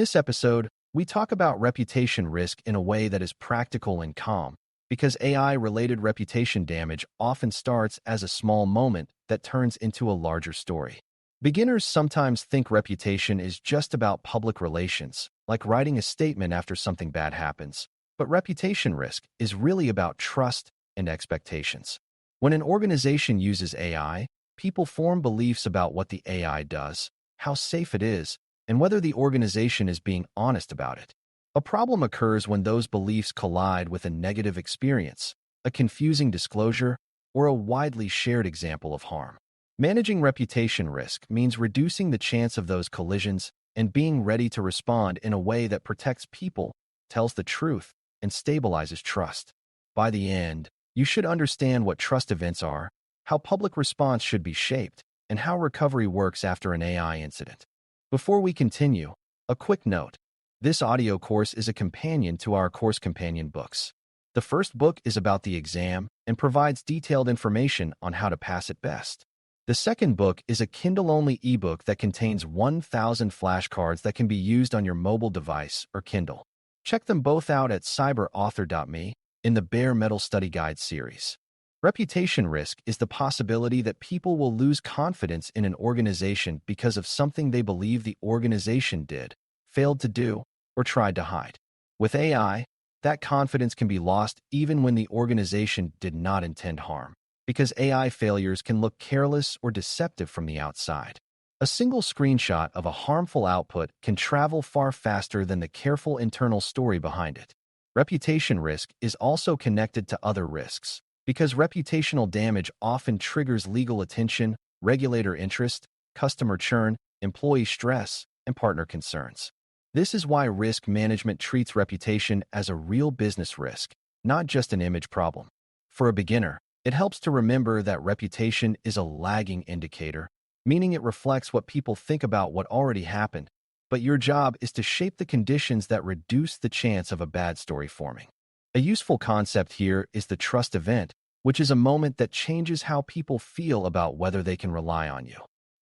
this episode, we talk about reputation risk in a way that is practical and calm, because AI-related reputation damage often starts as a small moment that turns into a larger story. Beginners sometimes think reputation is just about public relations, like writing a statement after something bad happens. But reputation risk is really about trust and expectations. When an organization uses AI, people form beliefs about what the AI does, how safe it is, and whether the organization is being honest about it. A problem occurs when those beliefs collide with a negative experience, a confusing disclosure, or a widely shared example of harm. Managing reputation risk means reducing the chance of those collisions and being ready to respond in a way that protects people, tells the truth, and stabilizes trust. By the end, you should understand what trust events are, how public response should be shaped, and how recovery works after an AI incident. Before we continue, a quick note. This audio course is a companion to our course companion books. The first book is about the exam and provides detailed information on how to pass it best. The second book is a Kindle-only ebook that contains 1,000 flashcards that can be used on your mobile device or Kindle. Check them both out at cyber.author.me in the Bare Metal Study Guide series. Reputation risk is the possibility that people will lose confidence in an organization because of something they believe the organization did, failed to do, or tried to hide. With AI, that confidence can be lost even when the organization did not intend harm, because AI failures can look careless or deceptive from the outside. A single screenshot of a harmful output can travel far faster than the careful internal story behind it. Reputation risk is also connected to other risks, because reputational damage often triggers legal attention, regulator interest, customer churn, employee stress, and partner concerns. This is why risk management treats reputation as a real business risk, not just an image problem. For a beginner, it helps to remember that reputation is a lagging indicator, meaning it reflects what people think about what already happened, but your job is to shape the conditions that reduce the chance of a bad story forming. A useful concept here is the trust event, which is a moment that changes how people feel about whether they can rely on you.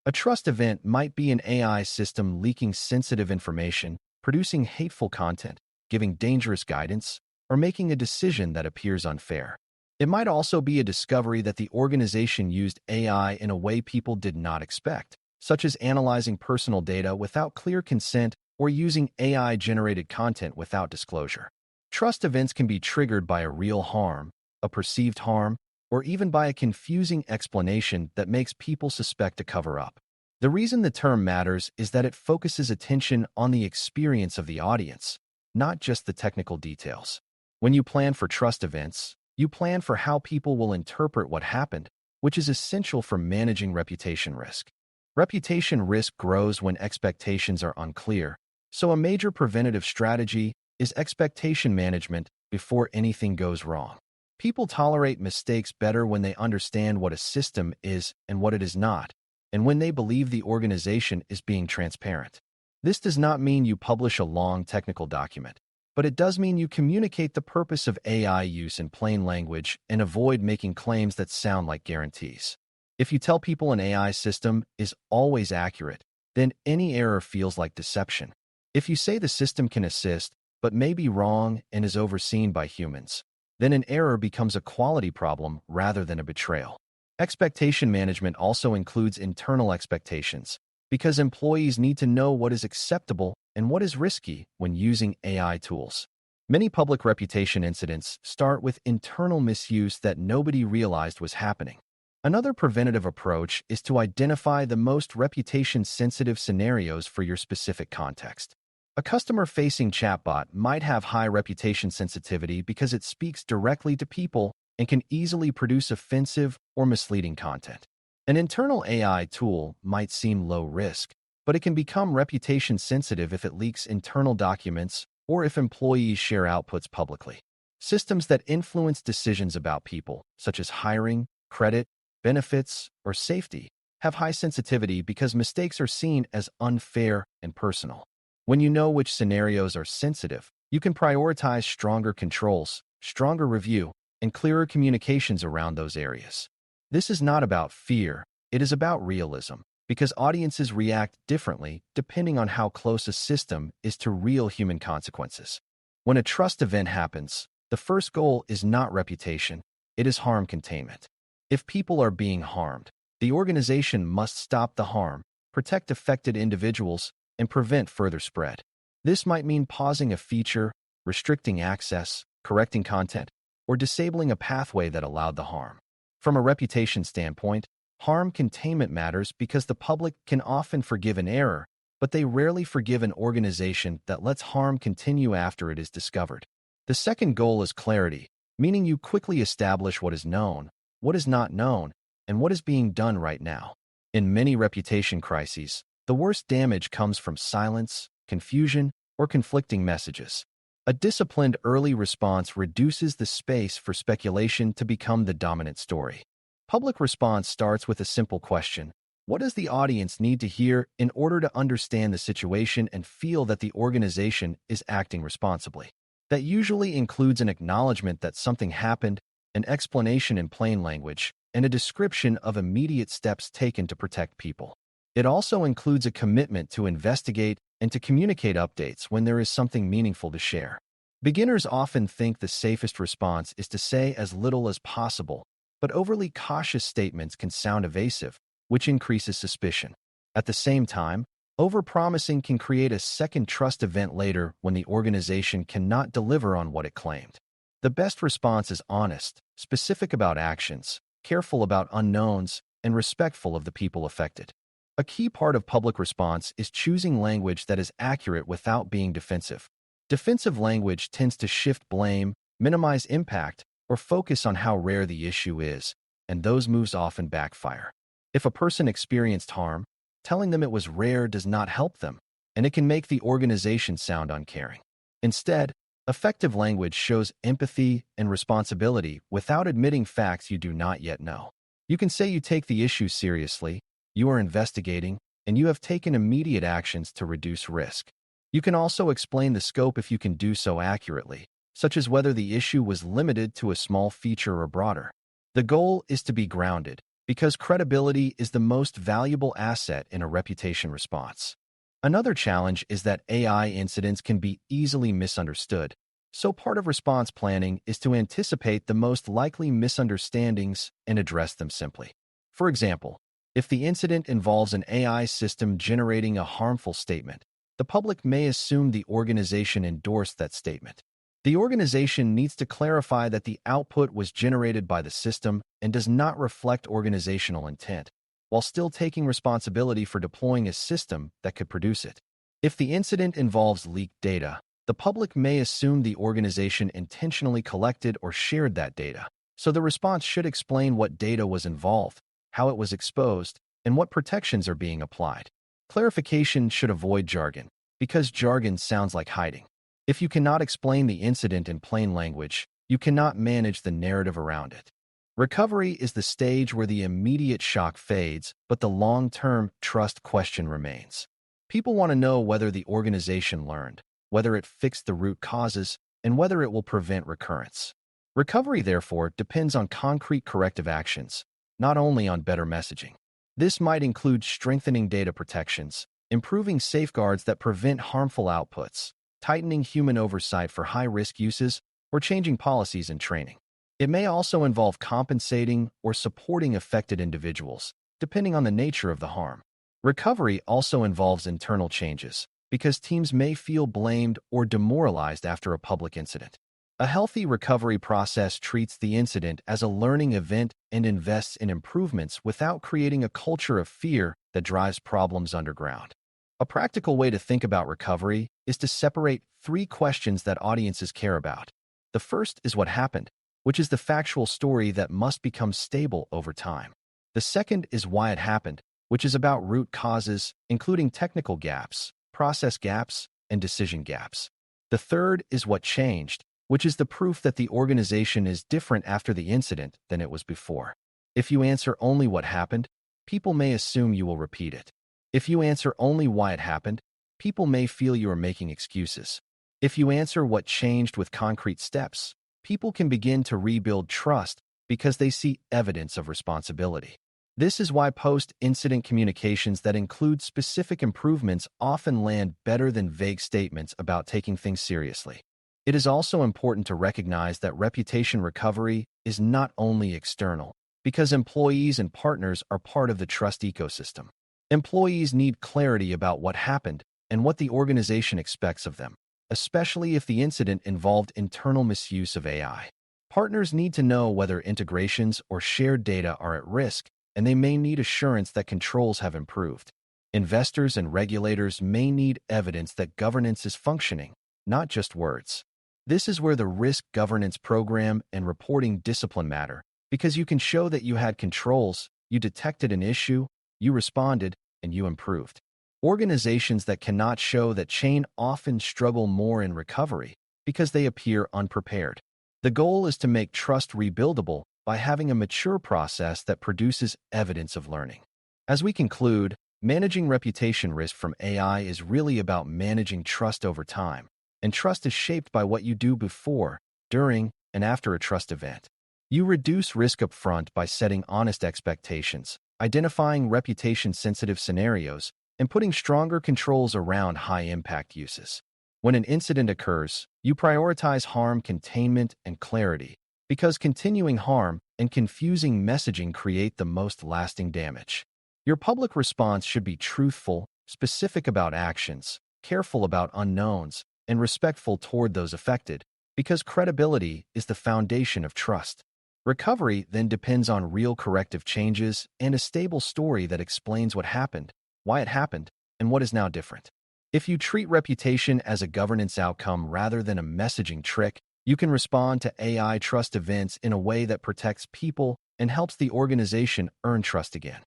A trust event might be an AI system leaking sensitive information, producing hateful content, giving dangerous guidance, or making a decision that appears unfair. It might also be a discovery that the organization used AI in a way people did not expect, such as analyzing personal data without clear consent or using AI-generated content without disclosure. Trust events can be triggered by a real harm, a perceived harm, or even by a confusing explanation that makes people suspect a cover-up. The reason the term matters is that it focuses attention on the experience of the audience, not just the technical details. When you plan for trust events, you plan for how people will interpret what happened, which is essential for managing reputation risk. Reputation risk grows when expectations are unclear, so a major preventative strategy is expectation management before anything goes wrong. People tolerate mistakes better when they understand what a system is and what it is not, and when they believe the organization is being transparent. This does not mean you publish a long technical document, but it does mean you communicate the purpose of AI use in plain language and avoid making claims that sound like guarantees. If you tell people an AI system is always accurate, then any error feels like deception. If you say the system can assist, but may be wrong and is overseen by humans, then an error becomes a quality problem rather than a betrayal. Expectation management also includes internal expectations, because employees need to know what is acceptable and what is risky when using AI tools. Many public reputation incidents start with internal misuse that nobody realized was happening. Another preventative approach is to identify the most reputation-sensitive scenarios for your specific context. A customer-facing chatbot might have high reputation sensitivity because it speaks directly to people and can easily produce offensive or misleading content. An internal AI tool might seem low risk, but it can become reputation sensitive if it leaks internal documents or if employees share outputs publicly. Systems that influence decisions about people, such as hiring, credit, benefits, or safety, have high sensitivity because mistakes are seen as unfair and personal. When you know which scenarios are sensitive, you can prioritize stronger controls, stronger review, and clearer communications around those areas. This is not about fear, it is about realism, because audiences react differently depending on how close a system is to real human consequences. When a trust event happens, the first goal is not reputation, it is harm containment. If people are being harmed, the organization must stop the harm, protect affected individuals, and prevent further spread. This might mean pausing a feature, restricting access, correcting content, or disabling a pathway that allowed the harm. From a reputation standpoint, harm containment matters because the public can often forgive an error, but they rarely forgive an organization that lets harm continue after it is discovered. The second goal is clarity, meaning you quickly establish what is known, what is not known, and what is being done right now. In many reputation crises, the worst damage comes from silence, confusion, or conflicting messages. A disciplined early response reduces the space for speculation to become the dominant story. Public response starts with a simple question: what does the audience need to hear in order to understand the situation and feel that the organization is acting responsibly? That usually includes an acknowledgement that something happened, an explanation in plain language, and a description of immediate steps taken to protect people. It also includes a commitment to investigate and to communicate updates when there is something meaningful to share. Beginners often think the safest response is to say as little as possible, but overly cautious statements can sound evasive, which increases suspicion. At the same time, overpromising can create a second trust event later when the organization cannot deliver on what it claimed. The best response is honest, specific about actions, careful about unknowns, and respectful of the people affected. A key part of public response is choosing language that is accurate without being defensive. Defensive language tends to shift blame, minimize impact, or focus on how rare the issue is, and those moves often backfire. If a person experienced harm, telling them it was rare does not help them, and it can make the organization sound uncaring. Instead, effective language shows empathy and responsibility without admitting facts you do not yet know. You can say you take the issue seriously, you are investigating, and you have taken immediate actions to reduce risk. You can also explain the scope if you can do so accurately, such as whether the issue was limited to a small feature or broader. The goal is to be grounded, because credibility is the most valuable asset in a reputation response. Another challenge is that AI incidents can be easily misunderstood, so part of response planning is to anticipate the most likely misunderstandings and address them simply. For example, if the incident involves an AI system generating a harmful statement, the public may assume the organization endorsed that statement. The organization needs to clarify that the output was generated by the system and does not reflect organizational intent, while still taking responsibility for deploying a system that could produce it. If the incident involves leaked data, the public may assume the organization intentionally collected or shared that data, so the response should explain what data was involved, how it was exposed, and what protections are being applied. Clarification should avoid jargon, because jargon sounds like hiding. If you cannot explain the incident in plain language, you cannot manage the narrative around it. Recovery is the stage where the immediate shock fades, but the long-term trust question remains. People want to know whether the organization learned, whether it fixed the root causes, and whether it will prevent recurrence. Recovery, therefore, depends on concrete corrective actions, not only on better messaging. This might include strengthening data protections, improving safeguards that prevent harmful outputs, tightening human oversight for high-risk uses, or changing policies and training. It may also involve compensating or supporting affected individuals, depending on the nature of the harm. Recovery also involves internal changes, because teams may feel blamed or demoralized after a public incident. A healthy recovery process treats the incident as a learning event and invests in improvements without creating a culture of fear that drives problems underground. A practical way to think about recovery is to separate three questions that audiences care about. The first is what happened, which is the factual story that must become stable over time. The second is why it happened, which is about root causes, including technical gaps, process gaps, and decision gaps. The third is what changed, which is the proof that the organization is different after the incident than it was before. If you answer only what happened, people may assume you will repeat it. If you answer only why it happened, people may feel you are making excuses. If you answer what changed with concrete steps, people can begin to rebuild trust because they see evidence of responsibility. This is why post-incident communications that include specific improvements often land better than vague statements about taking things seriously. It is also important to recognize that reputation recovery is not only external, because employees and partners are part of the trust ecosystem. Employees need clarity about what happened and what the organization expects of them, especially if the incident involved internal misuse of AI. Partners need to know whether integrations or shared data are at risk, and they may need assurance that controls have improved. Investors and regulators may need evidence that governance is functioning, not just words. This is where the risk governance program and reporting discipline matter, because you can show that you had controls, you detected an issue, you responded, and you improved. Organizations that cannot show that chain often struggle more in recovery because they appear unprepared. The goal is to make trust rebuildable by having a mature process that produces evidence of learning. As we conclude, managing reputation risk from AI is really about managing trust over time, and trust is shaped by what you do before, during, and after a trust event. You reduce risk upfront by setting honest expectations, identifying reputation-sensitive scenarios, and putting stronger controls around high-impact uses. When an incident occurs, you prioritize harm containment and clarity, because continuing harm and confusing messaging create the most lasting damage. Your public response should be truthful, specific about actions, careful about unknowns, and respectful toward those affected, because credibility is the foundation of trust. Recovery then depends on real corrective changes and a stable story that explains what happened, why it happened, and what is now different. If you treat reputation as a governance outcome rather than a messaging trick, you can respond to AI trust events in a way that protects people and helps the organization earn trust again.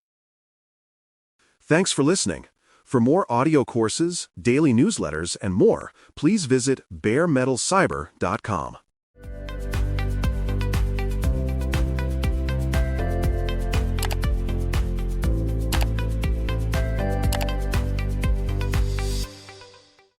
Thanks for listening. For more audio courses, daily newsletters, and more, please visit DailyCyber.News.